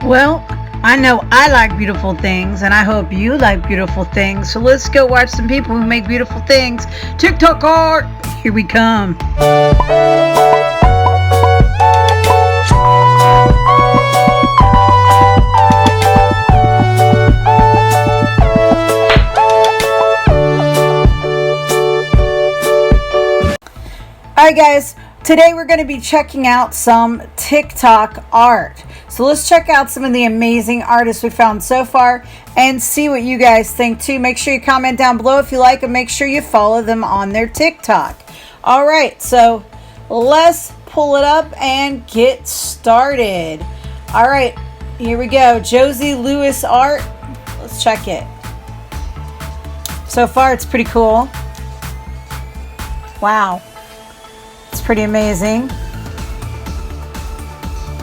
Well, I know I like beautiful things, and I hope you like beautiful things. So let's go watch some people who make beautiful things. TikTok art! Here we come. Alright guys, today we're going to be checking out some TikTok art. So let's check out some of the amazing artists we found so far and see what you guys think too. Make sure you comment down below if you like them. Make sure you follow them on their TikTok. Alright, so let's pull it up and get started. Alright, here we go. Josie Lewis art. Let's check it. So far it's pretty cool. Wow. It's pretty amazing.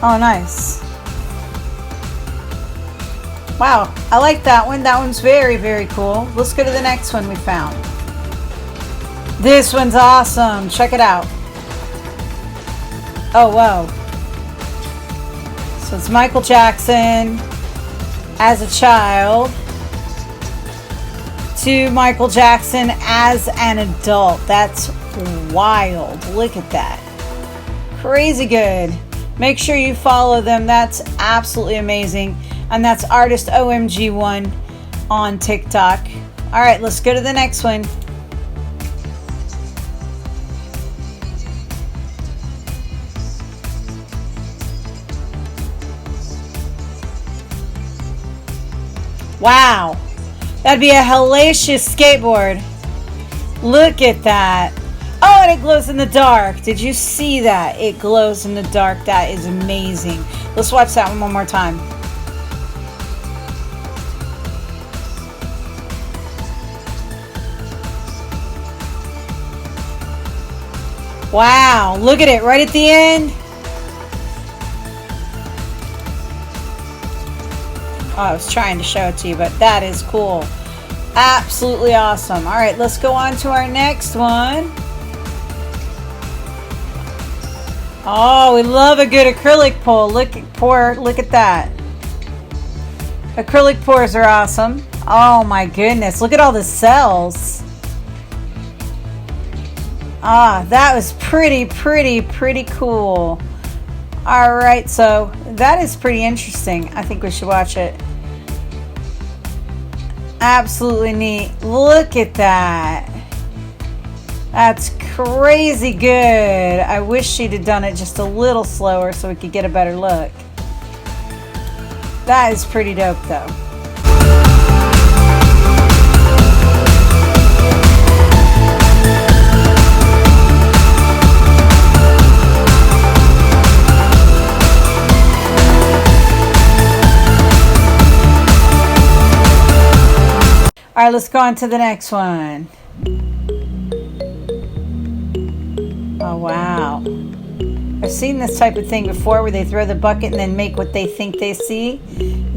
Oh, nice. Wow, I like that one. That one's very, very cool. Let's go to the next one we found. This one's awesome. Check it out. Oh, whoa. So it's Michael Jackson as a child to Michael Jackson as an adult. That's wild. Look at that. Crazy good. Make sure you follow them. That's absolutely amazing. And that's artist OMG1 on TikTok. All right, let's go to the next one. Wow. That'd be a Hellacious Skateboard. Look at that. Oh, and it glows in the dark. Did you see that? It glows in the dark. That is amazing. Let's watch that one more time. Wow, look at it right at the end. Oh, I was trying to show it to you, but that is cool. Absolutely awesome. All right, let's go on to our next one. Oh, we love a good acrylic pole. Look at that. Acrylic pours are awesome. Oh my goodness, look at all the cells. Ah, that was pretty cool. All right, so that is pretty interesting. I think we should watch it. Absolutely neat. Look at that. That's crazy good. I wish she'd have done it just a little slower so we could get a better look. That is pretty dope though. All right, let's go on to the next one. Oh, wow. I've seen this type of thing before where they throw the bucket and then make what they think they see.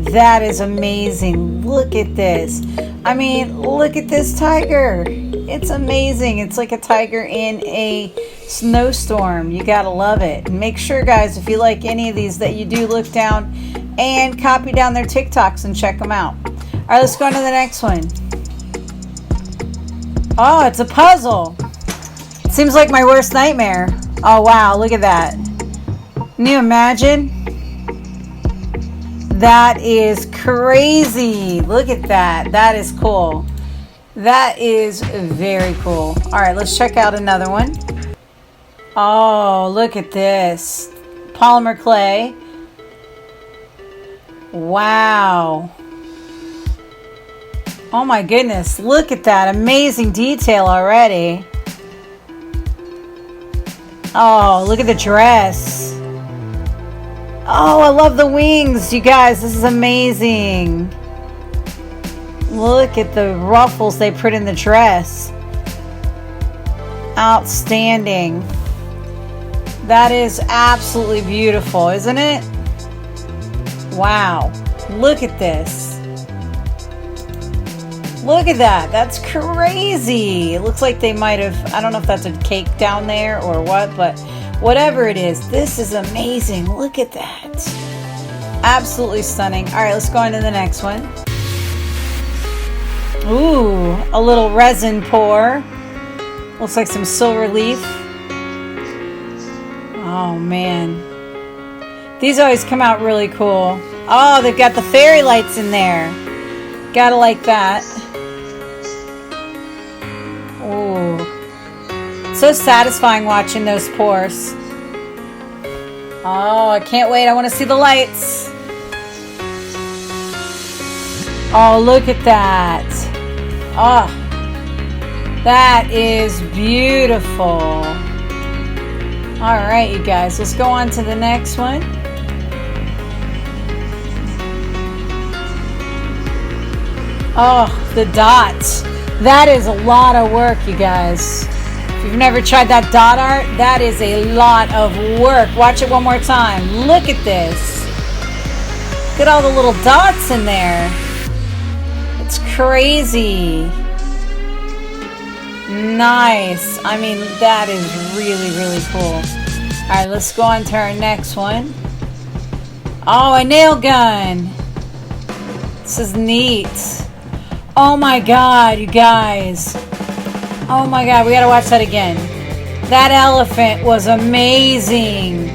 That is amazing. Look at this. I mean, look at this tiger. It's amazing. It's like a tiger in a snowstorm. You gotta love it. And make sure, guys, if you like any of these, that you do look down and copy down their TikToks and check them out. All right, let's go on to the next one. Oh, it's a puzzle. Seems like my worst nightmare. Oh, wow, look at that. Can you imagine? That is crazy. Look at that. That is cool. That is very cool. All right, let's check out another one. Oh, look at this. Polymer clay. Wow. Oh my goodness, look at that. Amazing detail already. Oh, look at the dress. Oh, I love the wings, you guys. This is amazing. Look at the ruffles they put in the dress. Outstanding. That is absolutely beautiful, isn't it? Wow. Look at this. Look at that. That's crazy. It looks like they might have, I don't know if that's a cake down there or what, but whatever it is, this is amazing. Look at that. Absolutely stunning. All right, let's go on to the next one. Ooh, a little resin pour. Looks like some silver leaf. Oh, man. These always come out really cool. Oh, they've got the fairy lights in there. Gotta like that. Ooh. So satisfying watching those pours. Oh, I can't wait. I want to see the lights. Oh, look at that. Oh, that is beautiful. All right, you guys, let's go on to the next one. Oh, the dots. That is a lot of work, you guys. If you've never tried that dot art, that is a lot of work. Watch it one more time. Look at this. Look at all the little dots in there. It's crazy. Nice. I mean, that is really, really cool. All right, let's go on to our next one. Oh, a nail gun. This is neat. Oh my God, you guys. Oh my God, we gotta watch that again. That elephant was amazing.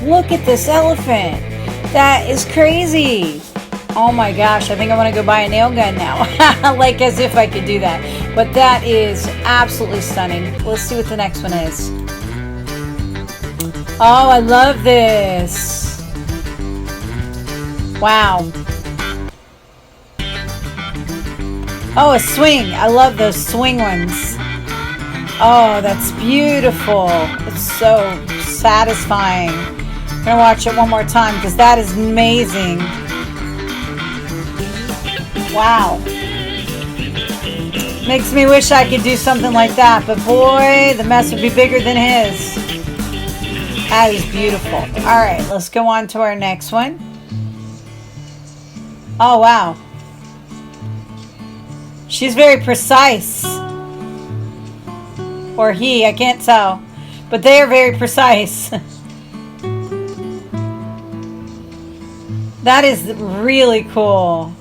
Look at this elephant. That is crazy. Oh my gosh, I think I want to go buy a nail gun now. Like as if I could do that. But that is absolutely stunning. Let's see what the next one is. Oh, I love this. Wow. Oh, a swing. I love those swing ones. Oh, that's beautiful. It's so satisfying. I'm going to watch it one more time because that is amazing. Wow. Makes me wish I could do something like that, but boy, the mess would be bigger than his. That is beautiful. All right, let's go on to our next one. Oh, wow. She's very precise. Or he, I can't tell. But they are very precise. That is really cool.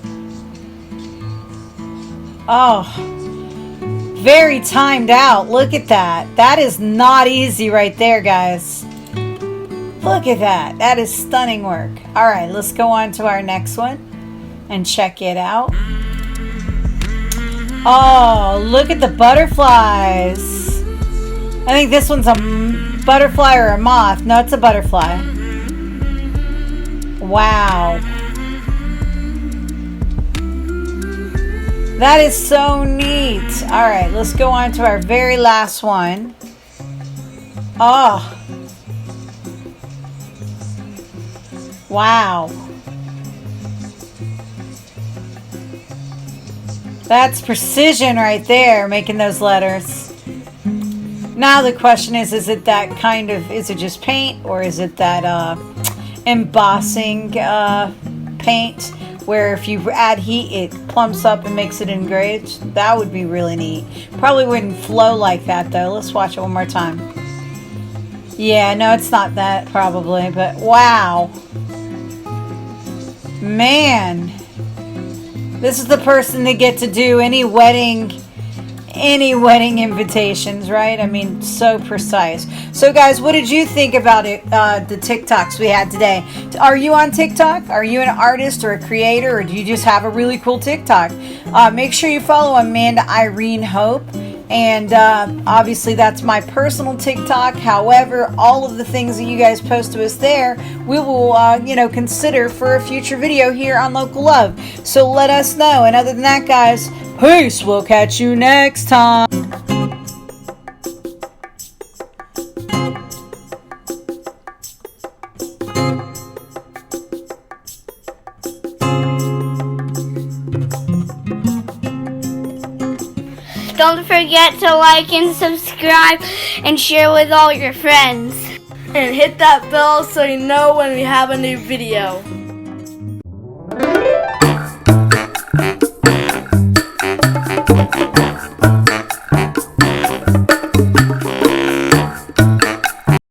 Oh, very timed out. Look at that. That is not easy right there, guys. Look at that. That is stunning work. All right, let's go on to our next one and check it out. Oh, look at the butterflies. I think this one's a butterfly or a moth. No, it's a butterfly. Wow. That is so neat. All right, let's go on to our very last one. Oh. Wow. That's precision right there, making those letters. Now the question is it that kind of, is it just paint or is it that embossing paint where if you add heat it plumps up and makes it engraved? That would be really neat. Probably wouldn't flow like that though. Let's watch it one more time. Yeah, no, it's not that probably, but wow. Man. This is the person that get to do any wedding invitations, right? I mean, so precise. So guys, what did you think about it, the TikToks we had today? Are you on TikTok? Are you an artist or a creator, or do you just have a really cool TikTok? Make sure you follow Amanda Irene Hope. And obviously that's my personal TikTok. However, all of the things that you guys post to us there, we will, consider for a future video here on Local Love. So let us know. And other than that, guys, peace. We'll catch you next time. Don't forget to like and subscribe and share with all your friends. And hit that bell so you know when we have a new video.